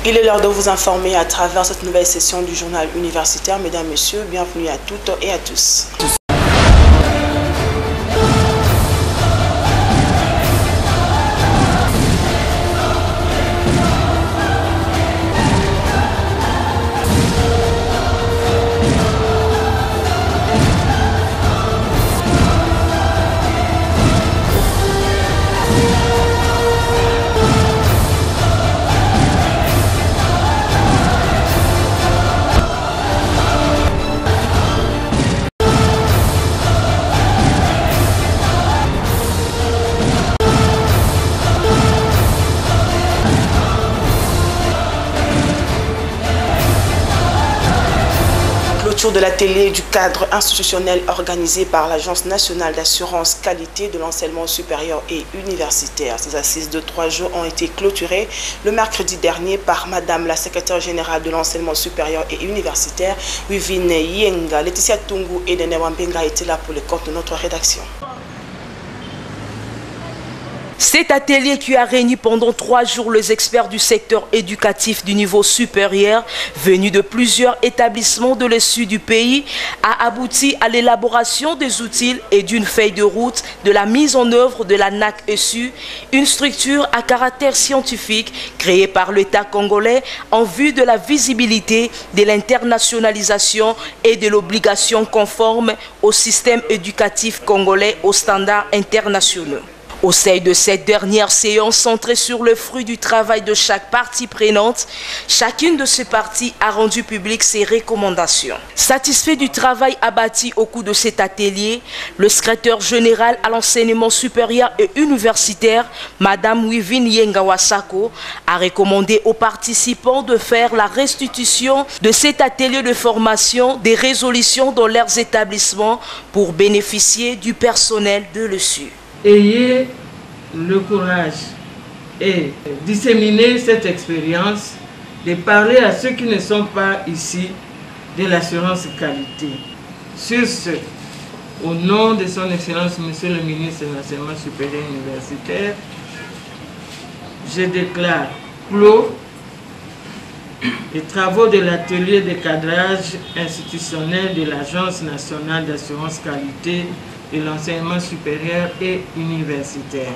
Il est l'heure de vous informer à travers cette nouvelle session du journal universitaire. Mesdames, Messieurs, bienvenue à toutes et à tous. De l'atelier du cadre institutionnel organisé par l'Agence nationale d'assurance qualité de l'enseignement supérieur et universitaire. Ces assises de 3 jours ont été clôturées le mercredi dernier par Madame la secrétaire générale de l'enseignement supérieur et universitaire, Wivine Yenga. Laetitia Tungu et Dene Wambenga étaient là pour le compte de notre rédaction. Cet atelier qui a réuni pendant 3 jours les experts du secteur éducatif du niveau supérieur venus de plusieurs établissements de l'est du pays a abouti à l'élaboration des outils et d'une feuille de route de la mise en œuvre de la NAC-ESU, une structure à caractère scientifique créée par l'État congolais en vue de la visibilité de l'internationalisation et de l'obligation conforme au système éducatif congolais aux standards internationaux. Au sein de cette dernière séance centrée sur le fruit du travail de chaque partie prenante, chacune de ces parties a rendu public ses recommandations. Satisfait du travail abattu au cours de cet atelier, le secrétaire général à l'enseignement supérieur et universitaire, Madame Wivine Yenga Wasako, a recommandé aux participants de faire la restitution de cet atelier de formation des résolutions dans leurs établissements pour bénéficier du personnel de l'ESU. Ayez le courage et disséminer cette expérience, de parler à ceux qui ne sont pas ici de l'assurance qualité. Sur ce, au nom de son Excellence, Monsieur le ministre de l'Enseignement supérieur et universitaire, je déclare clos les travaux de l'atelier de cadrage institutionnel de l'Agence nationale d'assurance qualité de l'enseignement supérieur et universitaire.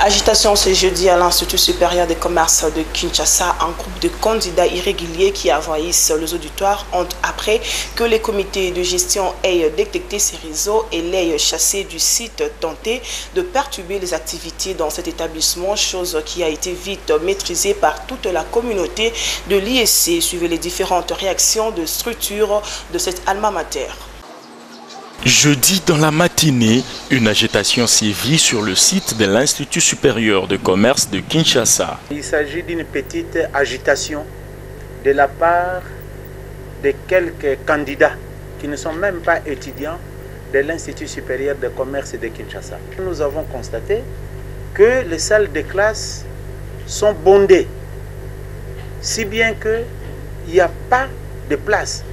Agitation ce jeudi à l'Institut supérieur des commerces de Kinshasa. Un groupe de candidats irréguliers qui envahissent les auditoires ont après que les comités de gestion aient détecté ces réseaux et l'aient chassé du site, tenté de perturber les activités dans cet établissement, chose qui a été vite maîtrisée par toute la communauté de l'ISC. Suivez les différentes réactions de structures de cette alma mater. Jeudi dans la matinée, une agitation sévit sur le site de l'Institut supérieur de commerce de Kinshasa. Il s'agit d'une petite agitation de la part de quelques candidats qui ne sont même pas étudiants de l'Institut supérieur de commerce de Kinshasa. Nous avons constaté que les salles de classe sont bondées, si bien qu'il n'y a pas de place.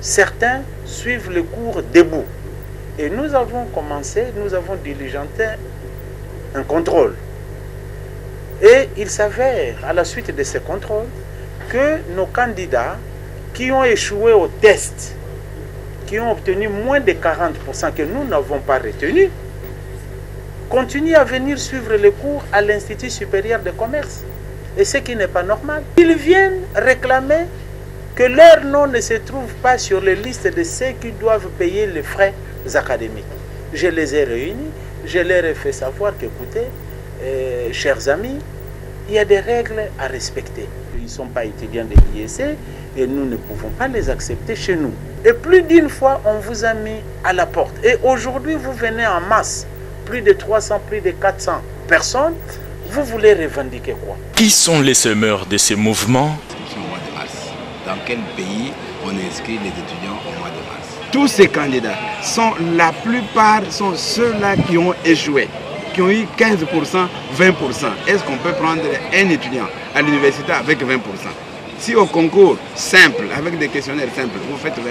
Certains suivent le cours debout. Et nous avons diligenté un contrôle. Et il s'avère, à la suite de ce contrôle, que nos candidats qui ont échoué au test, qui ont obtenu moins de 40% que nous n'avons pas retenu, continuent à venir suivre les cours à l'Institut supérieur de commerce. Et ce qui n'est pas normal. Ils viennent réclamer que leur nom ne se trouve pas sur les listes de ceux qui doivent payer les frais académiques. Je les ai réunis, je leur ai fait savoir qu'écoutez, chers amis, il y a des règles à respecter. Ils ne sont pas étudiants de l'ISC et nous ne pouvons pas les accepter chez nous. Et plus d'une fois, on vous a mis à la porte. Et aujourd'hui, vous venez en masse, plus de 300, plus de 400 personnes. Vous voulez revendiquer quoi? Qui sont les semeurs de ces mouvements? Dans quel pays on inscrit les étudiants au mois de mars? Tous ces candidats, la plupart sont ceux-là qui ont échoué, qui ont eu 15%, 20%. Est-ce qu'on peut prendre un étudiant à l'université avec 20%? Si au concours simple, avec des questionnaires simples, vous faites 20%,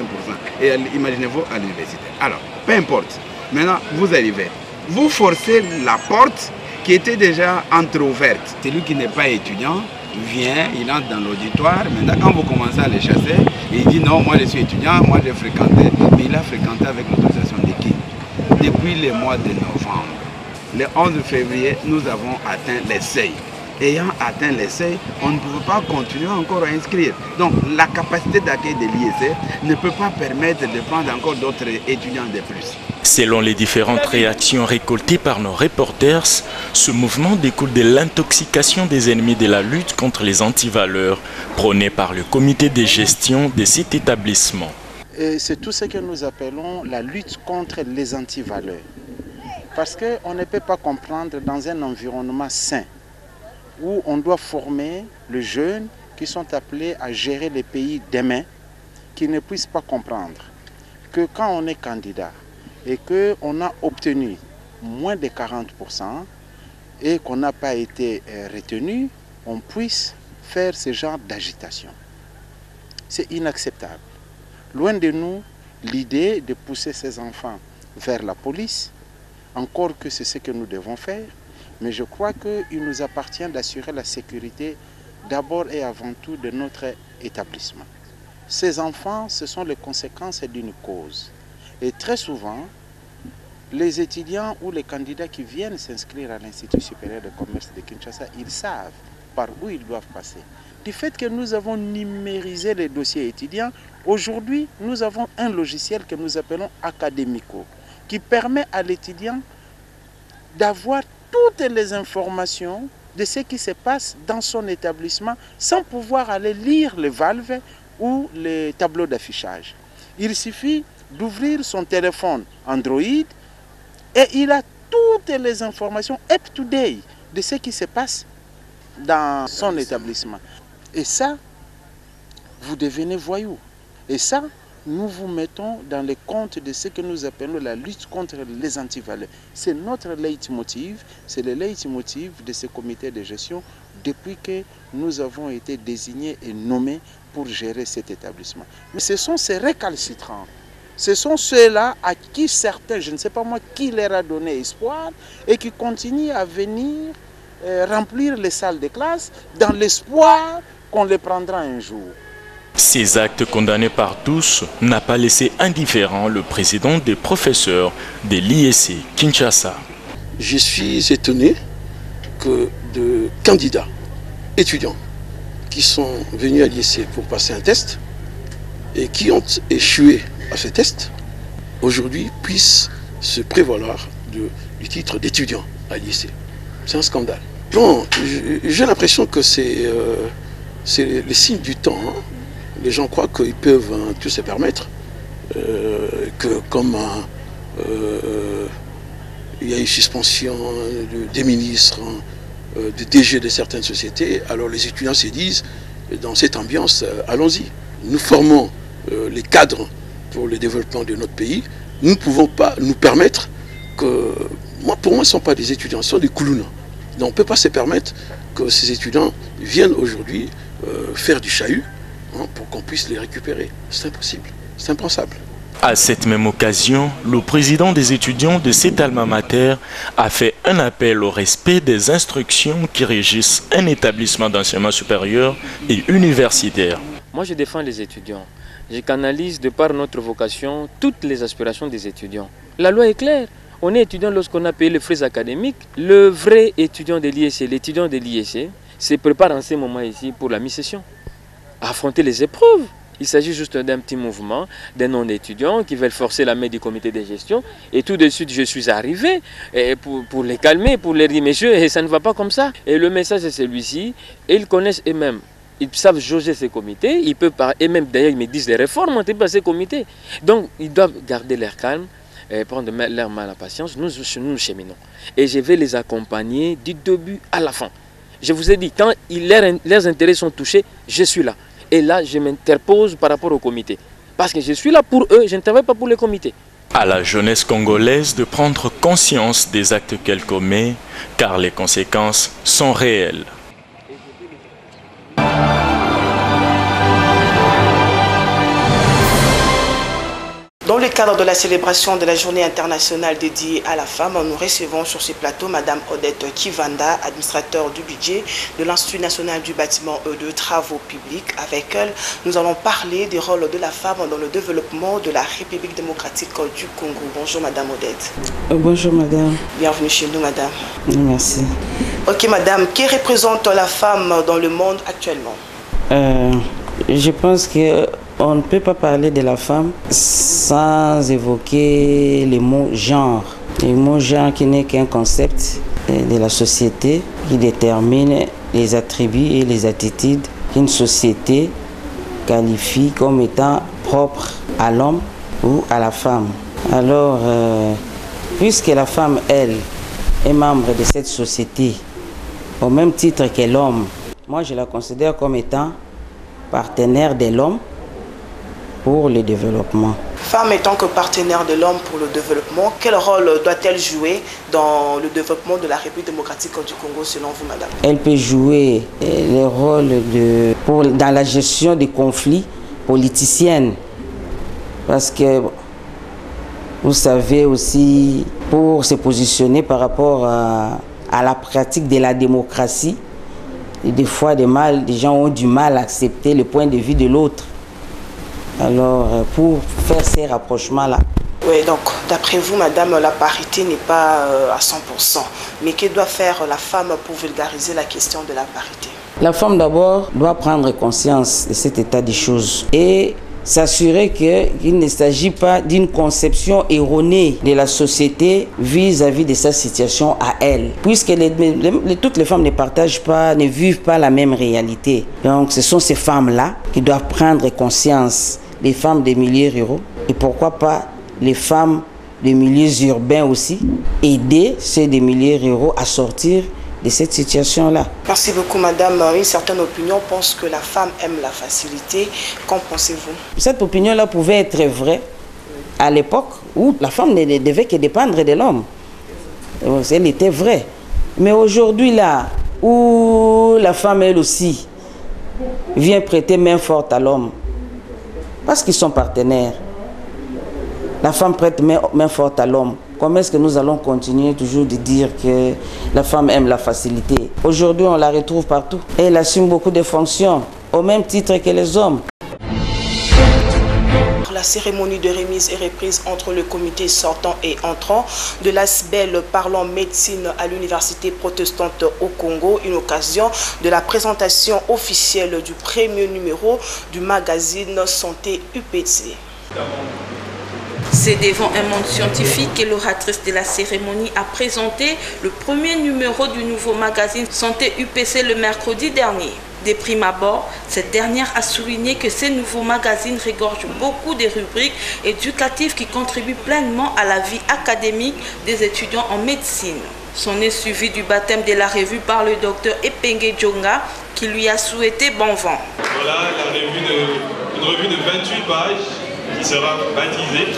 et imaginez-vous à l'université. Alors, peu importe. Maintenant, vous arrivez. Vous forcez la porte qui était déjà entrouverte. Celui qui n'est pas étudiant vient, il entre dans l'auditoire. Maintenant, quand vous commencez à les chasser, il dit non, moi je suis étudiant, moi j'ai fréquenté. Mais il a fréquenté avec l'autorisation de qui? Depuis le mois de novembre. Le 11 février, nous avons atteint les seuils. Ayant atteint les seuils, on ne peut pas continuer encore à inscrire. Donc la capacité d'accueil de l'IEC ne peut pas permettre de prendre encore d'autres étudiants de plus. Selon les différentes réactions récoltées par nos reporters, ce mouvement découle de l'intoxication des ennemis de la lutte contre les antivaleurs prônée par le comité de gestion de cet établissement. C'est tout ce que nous appelons la lutte contre les antivaleurs. Parce qu'on ne peut pas comprendre dans un environnement sain où on doit former les jeunes qui sont appelés à gérer les pays demain, qui ne puissent pas comprendre que quand on est candidat et qu'on a obtenu moins de 40% et qu'on n'a pas été retenu, on puisse faire ce genre d'agitation. C'est inacceptable. Loin de nous l'idée de pousser ces enfants vers la police, encore que c'est ce que nous devons faire, mais je crois qu'il nous appartient d'assurer la sécurité d'abord et avant tout de notre établissement. Ces enfants, ce sont les conséquences d'une cause. Et très souvent, les étudiants ou les candidats qui viennent s'inscrire à l'Institut supérieur de commerce de Kinshasa, ils savent par où ils doivent passer. Du fait que nous avons numérisé les dossiers étudiants, aujourd'hui, nous avons un logiciel que nous appelons Académico, qui permet à l'étudiant d'avoir toutes les informations de ce qui se passe dans son établissement sans pouvoir aller lire les valves ou les tableaux d'affichage. Il suffit d'ouvrir son téléphone Android et il a toutes les informations up-to-date de ce qui se passe dans son établissement. Et ça, vous devenez voyou. Et ça, nous vous mettons dans les comptes de ce que nous appelons la lutte contre les antivaleurs. C'est notre leitmotiv, c'est le leitmotiv de ce comité de gestion depuis que nous avons été désignés et nommés pour gérer cet établissement. Mais ce sont ces récalcitrants, ce sont ceux-là à qui certains, je ne sais pas moi, qui leur a donné espoir et qui continuent à venir remplir les salles de classe dans l'espoir qu'on les prendra un jour. Ces actes condamnés par tous n'a pas laissé indifférent le président des professeurs de l'IEC Kinshasa. Je suis étonné que de candidats étudiants qui sont venus à l'IEC pour passer un test et qui ont échoué à ce test, aujourd'hui puissent se prévaloir du titre d'étudiant à l'IEC. C'est un scandale. Bon, j'ai l'impression que c'est le signe du temps. Hein. Les gens croient qu'ils peuvent tout se permettre, que comme il y a une suspension des ministres, de DG de certaines sociétés, alors les étudiants se disent, dans cette ambiance, allons-y. Nous formons les cadres pour le développement de notre pays. Nous ne pouvons pas nous permettre que... Pour moi, ce ne sont pas des étudiants, ce sont des koulounas. Donc on ne peut pas se permettre que ces étudiants viennent aujourd'hui faire du chahut, pour qu'on puisse les récupérer. C'est impossible, c'est impensable. À cette même occasion, le président des étudiants de cet alma mater a fait un appel au respect des instructions qui régissent un établissement d'enseignement supérieur et universitaire. Moi, je défends les étudiants. Je canalise de par notre vocation toutes les aspirations des étudiants. La loi est claire. On est étudiant lorsqu'on a payé les frais académiques. Le vrai étudiant de l'IEC, l'étudiant de l'IEC, se prépare en ce moment ici pour la mi-session, à affronter les épreuves. Il s'agit juste d'un petit mouvement, des non-étudiants qui veulent forcer la main du comité de gestion. Et tout de suite, je suis arrivé pour les calmer, pour leur dire, messieurs, ça ne va pas comme ça. Et le message est celui-ci. Et ils connaissent eux-mêmes. Ils savent jauger ces comités. Ils peuvent et même d'ailleurs, ils me disent les réformes ont été par ces comités. Donc, ils doivent garder leur calme et prendre leur mal à la patience. Nous cheminons. Et je vais les accompagner du début à la fin. Je vous ai dit, quand leurs intérêts sont touchés, je suis là. Et là, je m'interpose par rapport au comité. Parce que je suis là pour eux, je ne travaille pas pour le comité. À la jeunesse congolaise de prendre conscience des actes qu'elle commet, car les conséquences sont réelles. Dans le cadre de la célébration de la journée internationale dédiée à la femme, nous recevons sur ce plateau Madame Odette Kivanda, administrateur du budget de l'Institut national du bâtiment et de travaux publics. Avec elle, nous allons parler du rôle de la femme dans le développement de la République démocratique du Congo. Bonjour Madame Odette. Bonjour Madame. Bienvenue chez nous Madame. Merci. Ok Madame, que représente la femme dans le monde actuellement? Je pense qu'on ne peut pas parler de la femme sans évoquer le mot genre. Le mot genre qui n'est qu'un concept de la société qui détermine les attributs et les attitudes qu'une société qualifie comme étant propres à l'homme ou à la femme. Alors, puisque la femme, elle, est membre de cette société, au même titre que l'homme, moi je la considère comme étant partenaire de l'homme pour le développement. Femme étant que partenaire de l'homme pour le développement, quel rôle doit-elle jouer dans le développement de la République démocratique du Congo selon vous, madame? Elle peut jouer le rôle dans la gestion des conflits politiciens. Parce que, vous savez aussi, pour se positionner par rapport à la pratique de la démocratie, et des fois, des gens ont du mal à accepter le point de vue de l'autre. Alors, pour faire ces rapprochements-là. Oui, donc, d'après vous, madame, la parité n'est pas à 100%. Mais que doit faire la femme pour vulgariser la question de la parité? La femme, d'abord, doit prendre conscience de cet état des choses et s'assurer qu'il ne s'agit pas d'une conception erronée de la société vis-à-vis de sa situation à elle. Puisque toutes les femmes ne vivent pas la même réalité. Donc ce sont ces femmes-là qui doivent prendre conscience, les femmes des milieux ruraux et pourquoi pas les femmes des milieux urbains aussi, aider ceux des milieux ruraux à sortir de cette situation-là. Merci beaucoup, madame. Une certaine opinion pense que la femme aime la facilité. Qu'en pensez-vous? Cette opinion-là pouvait être vraie à l'époque où la femme ne devait que dépendre de l'homme. Elle était vraie. Mais aujourd'hui, là, où la femme, elle aussi, vient prêter main forte à l'homme, parce qu'ils sont partenaires, la femme prête main forte à l'homme. Comment est-ce que nous allons continuer toujours de dire que la femme aime la facilité? Aujourd'hui, on la retrouve partout. Et elle assume beaucoup de fonctions, au même titre que les hommes. La cérémonie de remise et reprise entre le comité sortant et entrant de l'ASBEL parlant médecine à l'université protestante au Congo, une occasion de la présentation officielle du premier numéro du magazine Santé UPC. C'est devant un monde scientifique que l'oratrice de la cérémonie a présenté le premier numéro du nouveau magazine Santé UPC le mercredi dernier. De prime abord, cette dernière a souligné que ces nouveaux magazines regorgent beaucoup de rubriques éducatives qui contribuent pleinement à la vie académique des étudiants en médecine. S'en est suivi du baptême de la revue par le docteur Epenge Djonga qui lui a souhaité bon vent. Voilà une revue de 28 pages qui sera baptisée.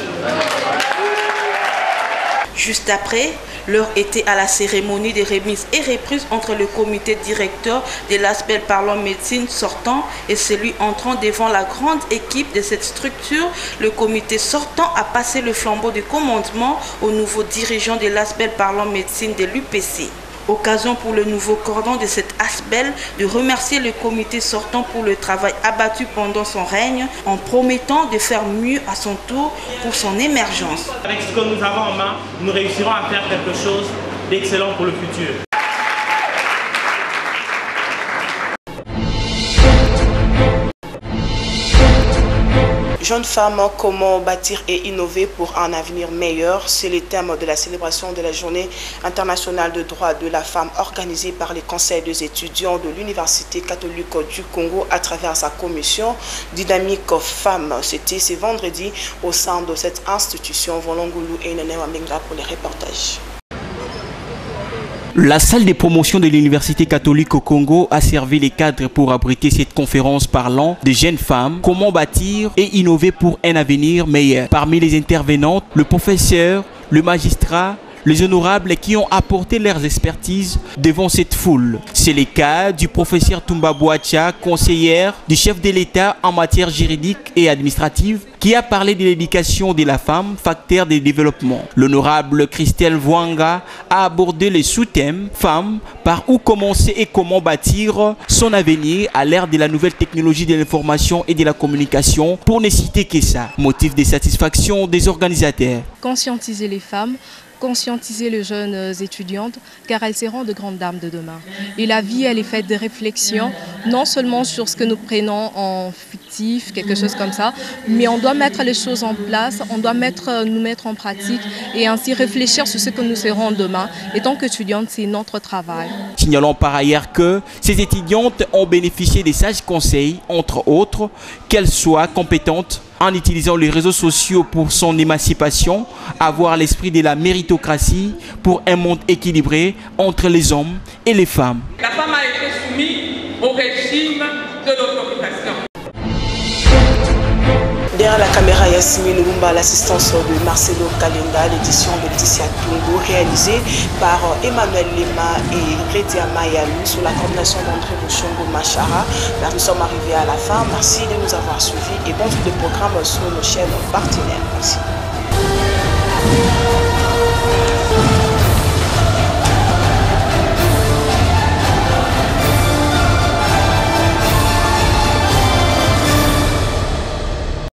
Juste après, l'heure était à la cérémonie de remise et reprise entre le comité directeur de l'ASBEL parlant médecine sortant et celui entrant devant la grande équipe de cette structure. Le comité sortant a passé le flambeau de commandement au nouveau dirigeant de l'ASBEL parlant médecine de l'UPC. Occasion pour le nouveau cordon de cette ASBEL de remercier le comité sortant pour le travail abattu pendant son règne en promettant de faire mieux à son tour pour son émergence. Avec ce que nous avons en main, nous réussirons à faire quelque chose d'excellent pour le futur. Jeunes femmes, comment bâtir et innover pour un avenir meilleur? C'est le thème de la célébration de la journée internationale de droits de la femme organisée par les conseils des étudiants de l'Université catholique du Congo à travers sa commission Dynamique Femmes. C'était ce vendredi au sein de cette institution. Volongoulou et Nene Wamenga pour les reportages. La salle de promotion de l'Université catholique au Congo a servi les cadres pour abriter cette conférence parlant des jeunes femmes, comment bâtir et innover pour un avenir meilleur. Parmi les intervenantes, le professeur, le magistrat, les honorables qui ont apporté leurs expertises devant cette foule. C'est le cas du professeur Toumba Bouacha, conseillère du chef de l'État en matière juridique et administrative, qui a parlé de l'éducation de la femme, facteur de développement. L'honorable Christelle Vouanga a abordé les sous-thèmes « Femmes, par où commencer et comment bâtir son avenir à l'ère de la nouvelle technologie de l'information et de la communication » pour ne citer que ça. Motif de satisfaction des organisateurs. Conscientiser les femmes, conscientiser les jeunes étudiantes, car elles seront de grandes dames de demain. Et la vie, elle est faite de réflexions, non seulement sur ce que nous prenons en fictif, quelque chose comme ça, mais on doit mettre les choses en place, on doit nous mettre en pratique et ainsi réfléchir sur ce que nous serons demain. Et tant qu'étudiantes, c'est notre travail. Signalons par ailleurs que ces étudiantes ont bénéficié des sages conseils, entre autres, qu'elles soient compétentes en utilisant les réseaux sociaux pour son émancipation, avoir l'esprit de la méritocratie pour un monde équilibré entre les hommes et les femmes. La femme a été soumise au régime de l'autorisation. Derrière la caméra, Yasmine Lumba, l'assistance de Marcelo Kalenda, l'édition de Laetitia Tungo, réalisée par Emmanuel Lema et Redia Mayalou, sous la coordination d'André Bouchongo Machara. Nous sommes arrivés à la fin. Merci de nous avoir suivis et bon suite de programme sur nos chaînes partenaires. Merci.